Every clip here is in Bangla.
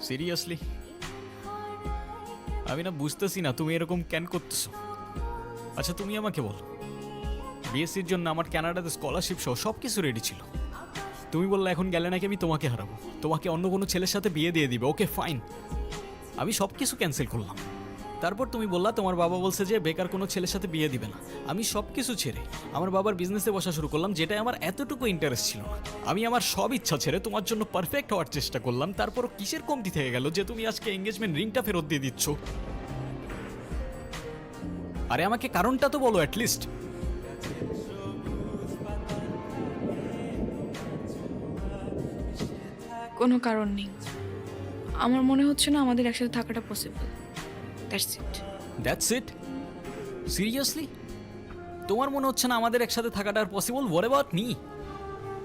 সিরিয়াসলি আমি না বুঝতেছি না তুমি এরকম কেন করতেছো। আচ্ছা তুমি আমাকে বলো, বিএসসির জন্য আমার কানাডাতে স্কলারশিপ সহ সব কিছু রেডি ছিল। তুমি বললে এখন গেলে নাকি আমি তোমাকে হারাবো, তোমাকে অন্য কোনো ছেলের সাথে বিয়ে দিয়ে দিবে। ওকে ফাইন, আমি সব কিছু ক্যান্সেল করলাম। তারপর তুমি বললা তোমার বাবা বলছে যে বেকার কোনো ছেলের সাথে বিয়ে দিবে না। আমি সব কিছু ছেড়ে আমার বাবার বিজনেসে বসা শুরু করলাম, যেটাই আমার এতটুকু ইন্টারেস্ট ছিল না। আমি আমার সব ইচ্ছা ছেড়ে তোমার জন্য পারফেক্ট হওয়ার চেষ্টা করলাম। তারপরও কিসের কমতি থেকে গেল যে তুমি আজকে এঙ্গেজমেন্ট রিংটা ফেরত দিয়ে দিচ্ছ? আরে আমাকে কারণটা তো বলো অ্যাটলিস্ট। কোনো কারণ নেই। আমার মনে হচ্ছে না আমাদের একসাথে থাকাটা possible. That's it. That's it? Seriously তোমার মনে হচ্ছে না আমাদের একসাথে থাকাটা আর পসিবল? What about me?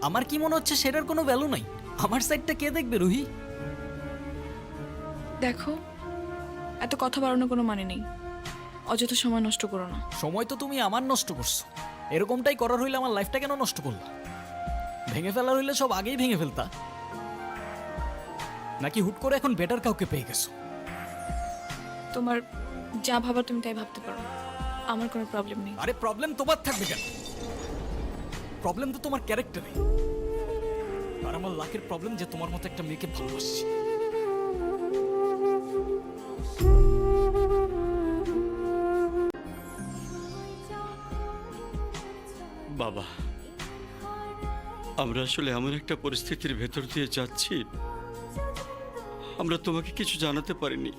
আমার কি মনে হচ্ছে সেটার কোনো ভ্যালু নাই? আমার সাইডটা কে দেখবে রুহি? দেখো, এত কথা বাড়ানোর কোনো মানে নেই। অযথা সময় নষ্ট করো না। সময় তো তুমি আমার নষ্ট করছো। এরকমটাই করার হইলে আমার লাইফটা কেন নষ্ট করলা? ভেঙে ফেলার হইলে সব আগেই ভেঙে ফেলতা, নাকি হুট করে এখন বেটার কাউকে পেয়ে গেছো? তোমার যা ভাবার তুমি তাই ভাবতে পারো, আমার কোনো প্রবলেম নেই। আরে প্রবলেম তোমার থাকবে কেন? প্রবলেম তো তোমার ক্যারেক্টারে। আর আমার লাখের প্রবলেম যে তোমার মতো একটা মেয়েকে ভালোবাসছি। বাবা, আমরা আসলে এমন একটা পরিস্থিতির ভেতর দিয়ে যাচ্ছি, আমরা তোমাকে কিছু জানাতে পারিনি।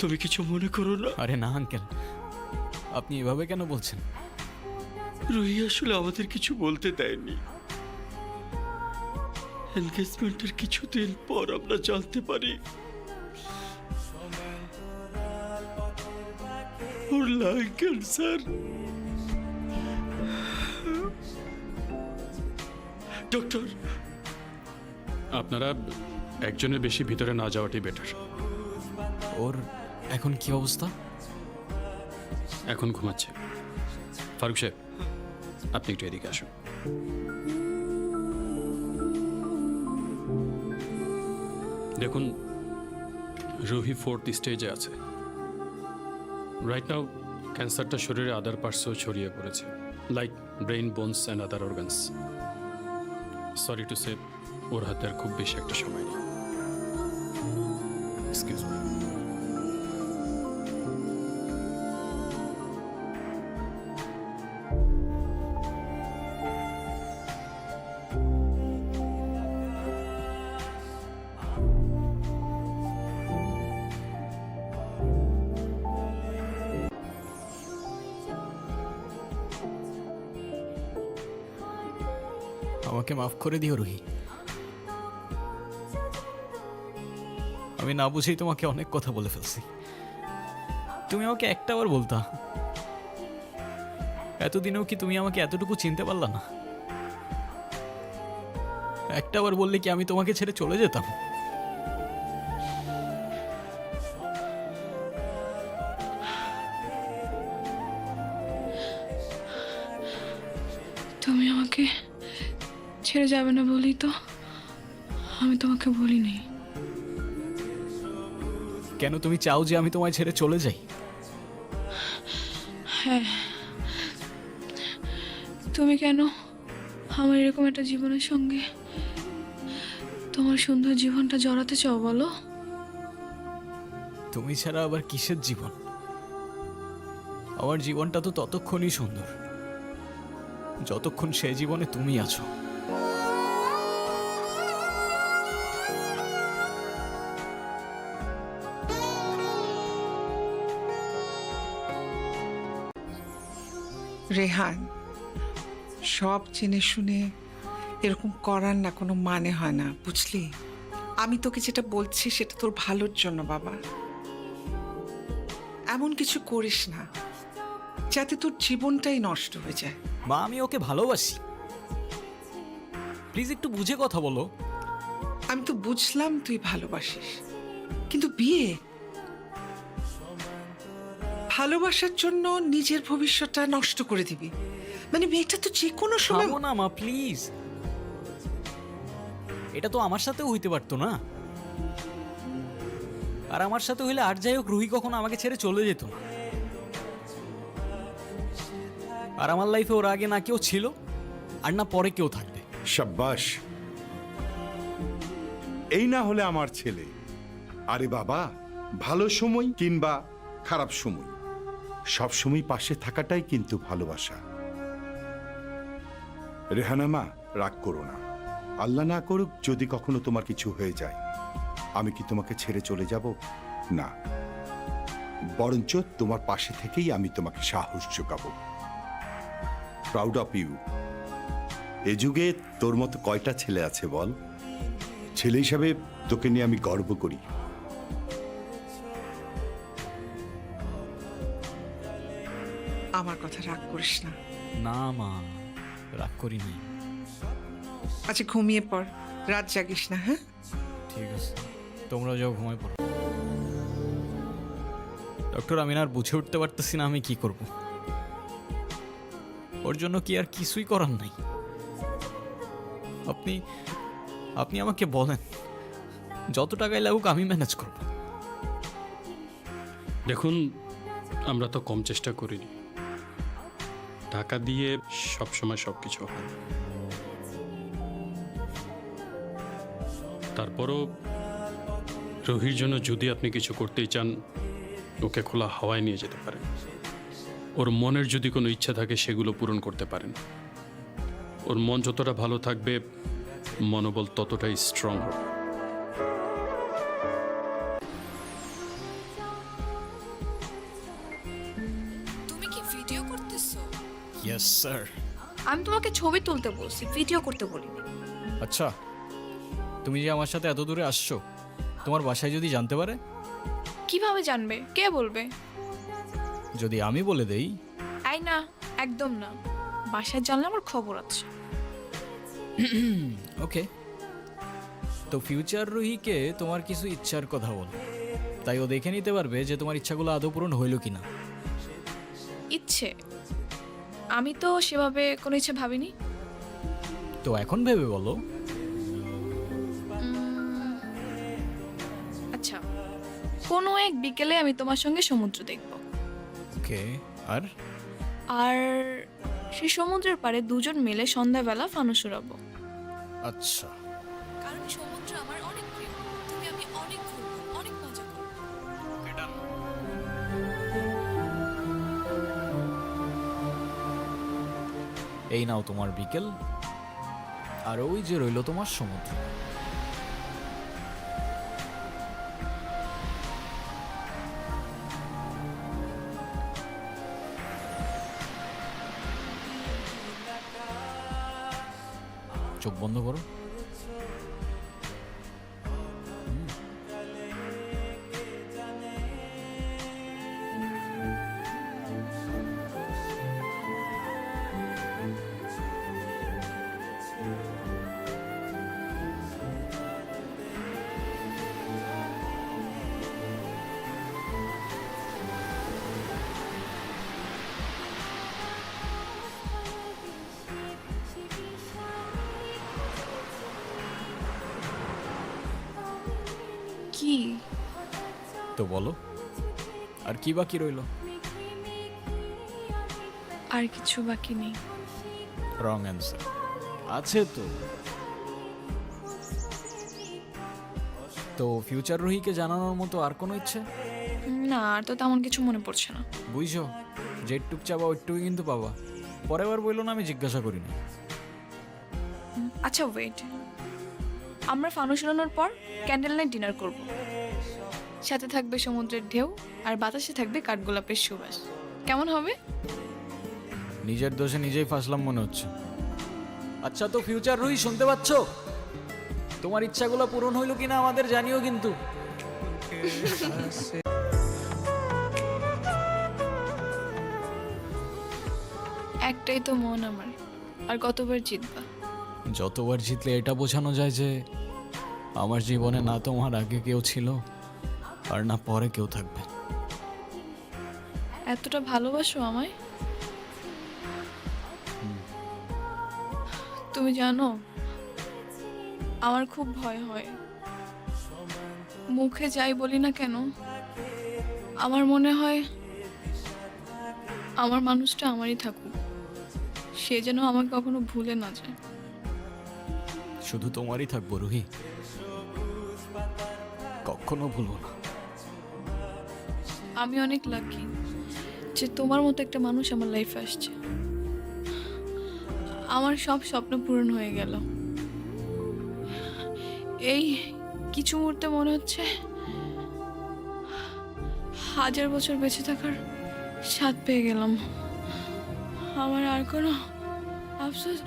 তুমি কিছু মনে করো না। আরে না আঙ্কেল, আপনি এভাবে কেন বলছেন? রুহি আসলে আমাদের কিছু বলতে দেয়নি। এনগেজমেন্টের কিছুদিন পর আমরা জানতে পারি ওর লাং ক্যান্সার। ডক্টর, আপনারা একজনের বেশি ভিতরে না যাওয়াটাই বেটার। ওর এখন কি অবস্থা? এখন ঘুমাচ্ছে। ফারুক সাহেব, আপনি একটু এদিকে আসুন। দেখুন, রুহি 4th স্টেজে আছে। রাইট নাও ক্যান্সারটা শরীরে আদার পার্টসও ছড়িয়ে পড়েছে, like brain, bones and other organs. Sorry to say, ওর হাতে আর খুব বেশি একটা সময় নেই। Excuse me. আমাকে মাফ করে দিও রুহি। আমি না বুঝেই তোমাকে অনেক কথা বলে ফেলছি। তুমি আমাকে একটাবার বলতা। এতদিনেও কি তুমি আমাকে এতটুকু চিনতে পারলা না? একটাবার বললে কি আমি তোমাকে ছেড়ে চলে যেতাম? তুমি আমাকে ছেড়ে যাবে না বলি তো আমি তোমাকে বলিনি। কেন তুমি চাও যে আমি তোমায় ছেড়ে চলে যাই? হ্যাঁ, তুমি কেন আমার এরকম একটা জীবনের সঙ্গে তোমার সুন্দর জীবনটা জড়াতে চাও বলো? তুমি ছাড়া আবার কিসের জীবন? আমার জীবনটা তো ততক্ষণই সুন্দর যতক্ষণ সেই জীবনে তুমি আছো। রেহান, সব জেনে শুনে এরকম করার না কোনো মানে হয় না, বুঝলি? আমি তোকে যেটা বলছি সেটা তোর ভালোর জন্য বাবা। এমন কিছু করিস না যাতে তোর জীবনটাই নষ্ট হয়ে যায়। মা, আমি ওকে ভালোবাসি। প্লিজ একটু বুঝে কথা বলো। আমি তো বুঝলাম তুই ভালোবাসিস, কিন্তু বিয়ে, ভালোবাসার জন্য নিজের ভবিষ্যৎটা নষ্ট করে দিবি? মানে মেয়েটা তো যে কোনো সময়। থামো না মা, প্লিজ। এটা তো আমার সাথেও হইতে পারতো না? আর আমার সাথে হইলে আর যাই হোক রুহি কখনো আমাকে ছেড়ে চলে যেত না। আর আমার লাইফে ওর আগে না কেউ ছিল আর না পরে কেউ থাকবে। সাব্বাস, এই না হলে আমার ছেলে। আরে বাবা, ভালো সময় কিংবা খারাপ সময় সব সময় পাশে থাকাটাই কিন্তু ভালোবাসা। রেহানা মা, রাগ করো না। আল্লাহ না করুক যদি কখনো তোমার কিছু হয়ে যায়, আমি কি তোমাকে ছেড়ে চলে যাব? না, বরঞ্চ তোমার পাশে থেকেই আমি তোমাকে সাহস যোগাবো। Proud of you. এ যুগে তোর মতো কয়টা ছেলে আছে বল? ছেলে হিসাবে তোকে নিয়ে আমি গর্ব করি। আমার কথা রাগ করিস না। না মা, রাগ করি নাই। আচ্ছা ঘুমিয়ে পড়, রাত জাগিস না। হ্যাঁ, ঠিক আছে, তোমরাও যাও ঘুমায় পড়ো। ডক্টর, আমি না আর বুঝে উঠতে পারতেছি না আমি কি করব। ওর জন্য কি আর কিছুই করার নাই? আপনি আপনি আমাকে বলেন, যত টাকাই লাগুক আমি ম্যানেজ করব। দেখুন, আমরা তো কম চেষ্টা করিনি। টাকা দিয়ে সবসময় সব কিছু হয়। তারপরও রোহির জন্য যদি আপনি কিছু করতেই চান, ওকে খোলা হাওয়ায় নিয়ে যেতে পারেন। ওর মনের যদি কোনো ইচ্ছা থাকে সেগুলো পূরণ করতে পারেন। ওর মন যতটা ভালো থাকবে, মনোবল ততটাই স্ট্রং হবে। তুমি কি ভিডিও করতেছো? Yes sir. আমি তোমাকে ছবি তুলতে বলছি, ভিডিও করতে বলিনি। আচ্ছা, তুমি যে আমার সাথে এত দূরে আসছো, তোমার বাসায় যদি জানতে পারে? কিভাবে জানবে? কে বলবে? যদি আমি বলে দেই? আই না, একদম না। বাসায় জানলে আমার খবর আছে। ওকে। তো ফিউচার রুহিকে তোমার কিছু ইচ্ছার কথা বল, তাই ও দেখে নিতে পারবে যে তোমার ইচ্ছাগুলো আদৌ পূরণ হইল কিনা। ইচ্ছে? আমি তো সেভাবে কোনো ইচ্ছে ভাবিনি। তো এখন ভেবে বলো। আচ্ছা, কোনো এক বিকেলে আমি তোমার সঙ্গে সমুদ্র দেখব। ওকে। আর আর সেই সমুদ্রের পাড়ে দুজন মিলে সন্ধ্যাবেলা ফানুস উড়াবো। আচ্ছা, কারণ সমুদ্র আমার অনেক প্রিয়। তুমি আমি অনেক ঘুরবো, অনেক মজা করবো। এই নাও তোমার বিকেল, আর ওই যে রইল তোমার সমুদ্র। চোখ বন্ধ করো। কি? তো বলো, আর কি বাকি রইল? আর কিছু বাকি নেই। Wrong answer. আছে তো। তো ফিউচার রুহিকে জানানোর মতো আর কোনো ইচ্ছে? না, আর তো তেমন কিছু মনে পড়ছে না। বুঝছো, যেটুক চাবা ওইটুকুই কিন্তু পাবা। পরের বার বললো না আমি জিজ্ঞাসা করিনি। আচ্ছা ওয়েট, আমরা ফানুস উড়ানোর পর ক্যান্ডেল নাইট ডিনার করব। সাথে থাকবে সমুদ্রের ঢেউ আর বাতাসে থাকবে কাঠগোলাপের সুবাস। কেমন হবে? নিজের দোষে নিজেই ফাঁসলাম মনে হচ্ছে। আচ্ছা, তো ফিউচার রুহি শুনতে পাচ্ছ? তোমার ইচ্ছাগুলো পূরণ হইল কিনা আমাদের জানিও কিন্তু। একটাই তো মন আমার, আর কতবার জিতবা? যতবার জিতলে এটা বোঝানো যায় যে আমার জীবনে না তোমার আগে কেউ ছিল আর না পরে কেউ থাকবে। এতটা ভালোবাসো আমায়? তুমি জানো, আমার খুব ভয় হয় মুখে যাই বলি না কেন, আমার মনে হয় আমার মানুষটা আমারই থাকুক, সে যেন আমাকে কখনো ভুলে না যায়। শুধু তোমারই থাকবো রুহি, কখনো ভুলবো না। আমি অনেক লাকি যে তোমার মতো একটা মানুষ আমার লাইফে আসছে। আমার সব স্বপ্ন পূরণ হয়ে গেল। এই কিছু মুহূর্তে মনে হচ্ছে 1000 বছর বেঁচে থাকার স্বাদ পেয়ে গেলাম। আমার আর কোনো আফসোস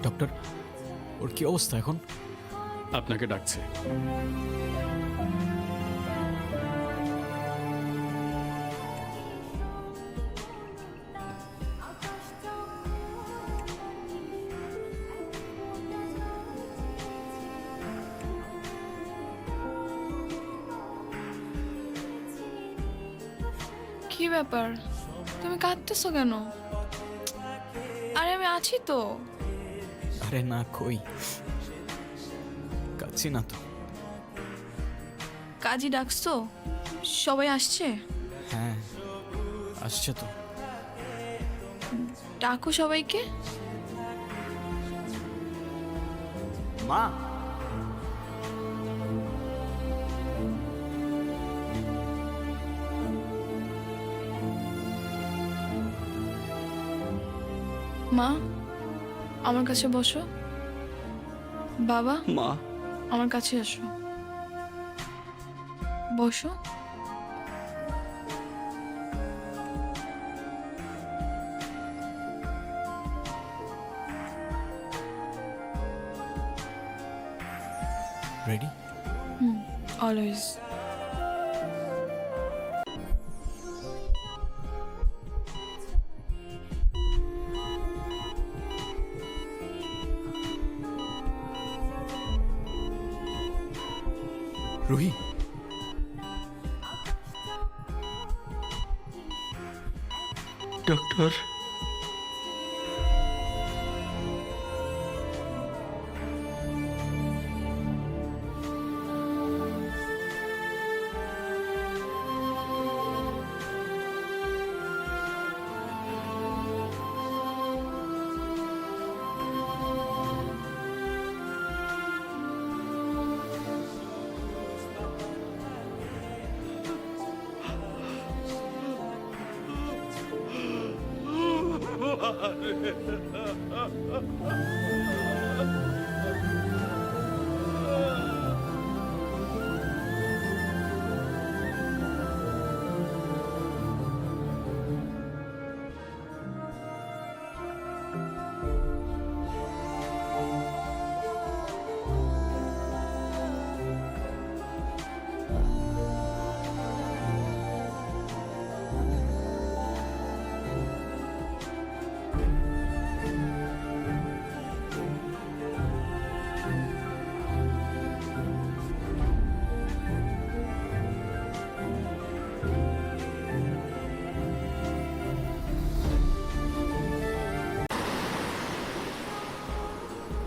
ডক্টর, ওর কি অবস্থা এখন? আপনাকে ডাকছে। কি ব্যাপার, তুমি কাঁদতেছো কেন? আরে আমি আছি তো। আরে না, কই কাচ্ছি না তো। কাজী ডাকছো? সবাই আসছে? হ্যাঁ, আসছে তো। ডাকো সবাইকে। মা, মা, আমার কাছে বসো। বাবা, মা, আমার কাছে আসো, বসো। রেডি? অলওয়েজ। রুহি, ডক্টর।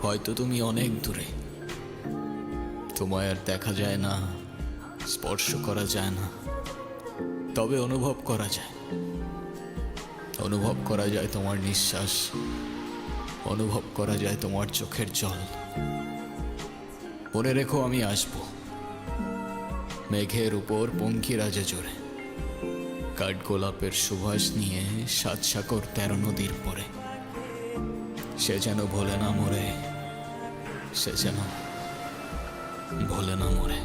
হয়তো তুমি অনেক দূরে, তোমায় আর দেখা যায় না, স্পর্শ করা যায় না, তবে অনুভব করা যায়। অনুভব করা যায় তোমার নিঃশ্বাস, অনুভব করা যায় তোমার চোখের জল। মনে রেখো, আমি আসব মেঘের উপর পঙ্খিরাজে জোরে, কাঠগোলাপের সুবাস নিয়ে 7 সাগর 13 নদীর পরে। সে যেন ভোলে না মরে, সে যেন ভোলে না মরে।